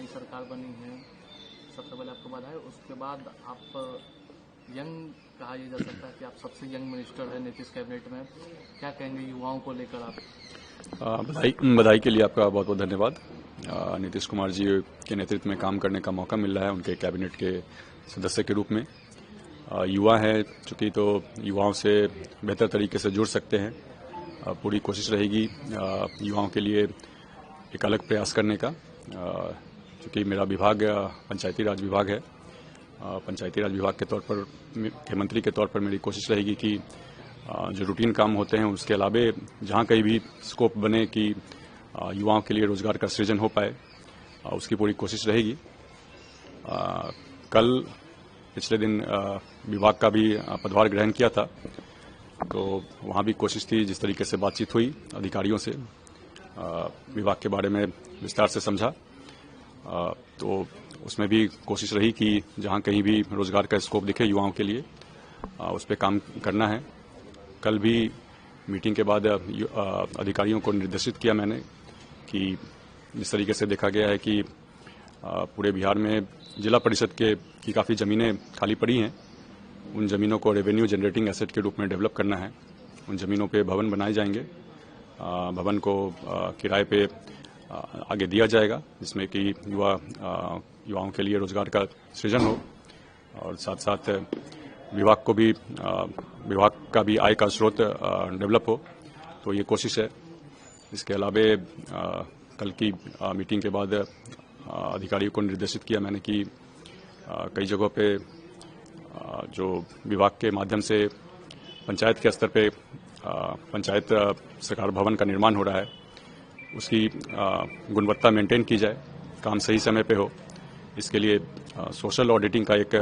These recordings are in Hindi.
नई सरकार बनी है, सबसे पहले आपको बधाई। उसके बाद आप यंग कहा जा सकता है कि आप सबसे यंग मिनिस्टर है नीतीश कैबिनेट में, क्या कहेंगे युवाओं को लेकर आप? बधाई के लिए आपका बहुत बहुत धन्यवाद। नीतीश कुमार जी के नेतृत्व में काम करने का मौका मिल रहा है उनके कैबिनेट के सदस्य के रूप में। युवा है चूंकि, तो युवाओं से बेहतर तरीके से जुड़ सकते हैं। पूरी कोशिश रहेगी युवाओं के लिए एक अलग प्रयास करने का। चूंकि मेरा विभाग पंचायती राज विभाग है, पंचायती राज विभाग के तौर पर, के मंत्री के तौर पर मेरी कोशिश रहेगी कि जो रूटीन काम होते हैं उसके अलावे जहां कहीं भी स्कोप बने कि युवाओं के लिए रोजगार का सृजन हो पाए, उसकी पूरी कोशिश रहेगी। कल पिछले दिन विभाग का भी पदभार ग्रहण किया था, तो वहां भी कोशिश थी, जिस तरीके से बातचीत हुई अधिकारियों से, विभाग के बारे में विस्तार से समझा, तो उसमें भी कोशिश रही कि जहां कहीं भी रोजगार का स्कोप दिखे युवाओं के लिए, उस पर काम करना है। कल भी मीटिंग के बाद अधिकारियों को निर्देशित किया मैंने कि जिस तरीके से देखा गया है कि पूरे बिहार में जिला परिषद की काफ़ी ज़मीनें खाली पड़ी हैं, उन ज़मीनों को रेवेन्यू जनरेटिंग एसेट के रूप में डेवलप करना है। उन ज़मीनों पे भवन बनाए जाएंगे, भवन को किराए पे आगे दिया जाएगा, जिसमें कि युवाओं के लिए रोजगार का सृजन हो, और साथ साथ विभाग का भी आय का स्रोत डेवलप हो। तो ये कोशिश है। इसके अलावे कल की मीटिंग के बाद अधिकारियों को निर्देशित किया मैंने कि कई जगहों पे जो विभाग के माध्यम से पंचायत के स्तर पे पंचायत सरकार भवन का निर्माण हो रहा है, उसकी गुणवत्ता मेंटेन की जाए, काम सही समय पे हो। इसके लिए सोशल ऑडिटिंग का एक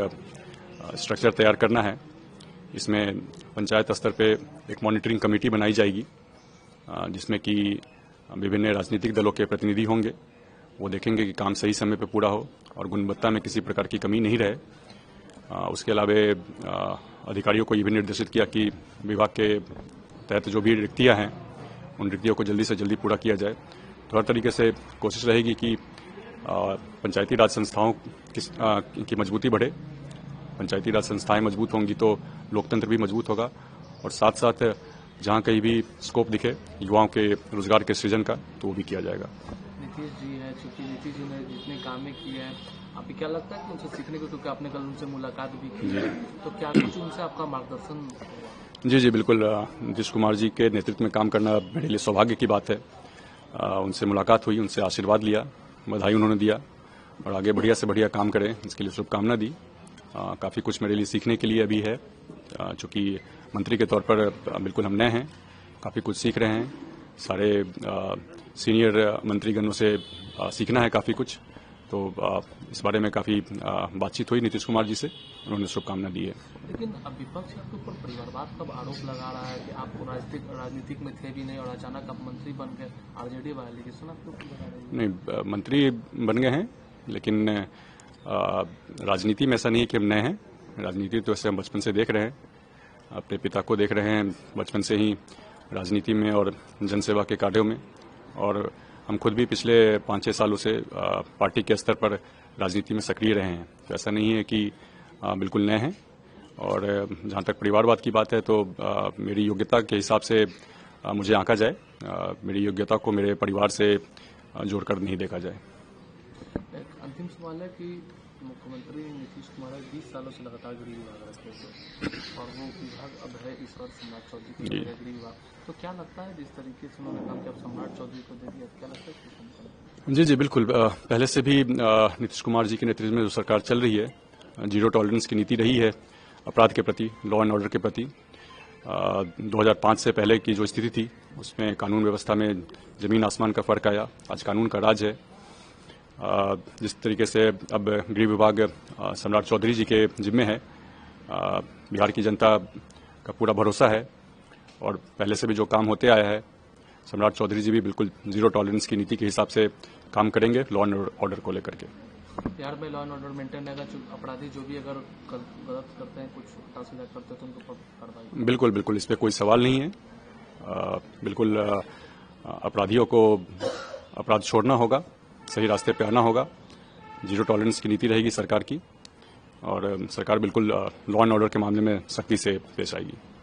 स्ट्रक्चर तैयार करना है। इसमें पंचायत स्तर पे एक मॉनिटरिंग कमेटी बनाई जाएगी, जिसमें कि विभिन्न राजनीतिक दलों के प्रतिनिधि होंगे। वो देखेंगे कि काम सही समय पे पूरा हो और गुणवत्ता में किसी प्रकार की कमी नहीं रहे। उसके अलावे अधिकारियों को ये भी निर्देशित किया कि विभाग के तहत जो भी रिक्तियां हैं, उन रिक्तियों को जल्दी से जल्दी पूरा किया जाए। तो हर तरीके से कोशिश रहेगी कि पंचायती राज संस्थाओं की मजबूती बढ़े। पंचायती राज संस्थाएं मजबूत होंगी तो लोकतंत्र भी मजबूत होगा, और साथ साथ जहां कहीं भी स्कोप दिखे युवाओं के रोजगार के सृजन का, तो वो भी किया जाएगा। नीतीश जी है, चूंकि नीतीश जी ने जितने काम किए हैं, आपको क्या लगता है कि उनसे सीखने को, क्योंकि आपने कल उनसे मुलाकात भी की है, तो क्या कुछ उनसे आपका मार्गदर्शन? जी बिल्कुल। नीतीश कुमार जी के नेतृत्व में काम करना मेरे लिए सौभाग्य की बात है। उनसे मुलाकात हुई, उनसे आशीर्वाद लिया, बधाई उन्होंने दिया, और आगे बढ़िया से बढ़िया काम करें इसके लिए शुभकामना दी। काफ़ी कुछ मेरे लिए सीखने के लिए अभी है, चूँकि मंत्री के तौर पर बिल्कुल हम नए हैं, काफ़ी कुछ सीख रहे हैं। सारे सीनियर मंत्रीगणों से सीखना है काफ़ी कुछ। तो इस बारे में काफ़ी बातचीत हुई नीतीश कुमार जी से, उन्होंने शुभकामना दी है। लेकिन अब विपक्ष आपके ऊपर परिवारवाद का आरोप लगा रहा है कि आप राजनीतिक में थे भी नहीं और अचानक आप मंत्री बन गए, आरजेडी वाले की सुना आपके ऊपर लगा रही है? नहीं, मंत्री बन गए हैं, लेकिन राजनीति में ऐसा नहीं है कि हम नए हैं। राजनीति तो ऐसे हम बचपन से देख रहे हैं, अपने पिता को देख रहे हैं बचपन से ही राजनीति में और जनसेवा के कार्यों में, और हम खुद भी पिछले 5-6 सालों से पार्टी के स्तर पर राजनीति में सक्रिय रहे हैं। तो ऐसा नहीं है कि बिल्कुल नए हैं। और जहाँ तक परिवारवाद की बात है, तो मेरी योग्यता के हिसाब से मुझे आंका जाए, मेरी योग्यता को मेरे परिवार से जोड़कर नहीं देखा जाए। एक अंतिम सवाल है कि मुख्यमंत्री नीतीश कुमार 20 सालों से लगातार गृह विभाग रखे थे, और वो विभाग अब है इस वर्ष सम्राट चौधरी के गृह विभाग। तो क्या लगता है जिस तरीके से उन्होंने काम किया, सम्राट चौधरी को दे दिया, क्या लगता है? जी बिल्कुल। पहले से भी नीतीश कुमार जी के नेतृत्व में जो सरकार चल रही है, जीरो टॉलरेंस की नीति रही है अपराध के प्रति, लॉ एंड ऑर्डर के प्रति। 2005 से पहले की जो स्थिति थी, उसमें कानून व्यवस्था में जमीन आसमान का फर्क आया। आज कानून का राज है। जिस तरीके से अब गृह विभाग सम्राट चौधरी जी के जिम्मे है, बिहार की जनता का पूरा भरोसा है, और पहले से भी जो काम होते आया है, सम्राट चौधरी जी भी बिल्कुल जीरो टॉलरेंस की नीति के हिसाब से काम करेंगे लॉ एंड ऑर्डर को लेकर के। बिहार में लॉ एंड ऑर्डर मेंटेन रहेगा, अपराधी जो भी अगर गलत करते हैं, कुछ उल्टा सीधा करते हैं, तो उनको कार्रवाई? बिल्कुल बिल्कुल, इस पर कोई सवाल नहीं है। बिल्कुल अपराधियों को अपराध छोड़ना होगा, सही रास्ते पे आना होगा, जीरो टॉलरेंस की नीति रहेगी सरकार की और सरकार बिल्कुल लॉ एंड ऑर्डर के मामले में सख्ती से पेश आएगी।